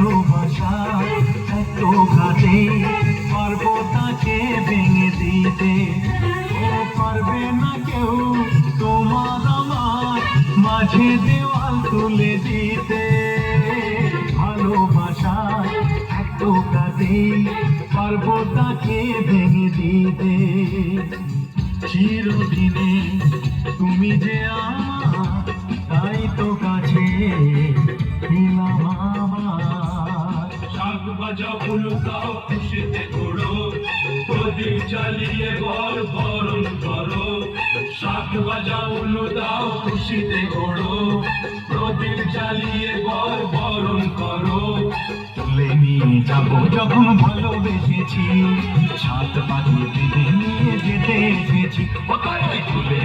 ভালোবাসা এত ঘাটে পারবো তাকে ভেঙে দিতে। ও পারবে না কেউ তোমার আমার মাঝে দেওয়াল তুলে দিতে। ভালোবাসা এত ঘাটে পারবো তাকে ভেঙে দিতে। চিরদিনে তুমি যে আমার তাই তো কাছে ছিলাম আমার। শাক বাজা উলুদাও খুশিতে ঘোড়ো, প্রদীপ জ্বালিয়ে বর বরণ করো। শাক বাজা উলুদাও খুশিতে ঘোড়ো, প্রদীপ জ্বালিয়ে বর বরণ করো। তুলে নিয়ে যাবো যখন ভালোবেসেছি, সাত পাখি বেঁধে নিয়ে যেতে এসেছি। তুলে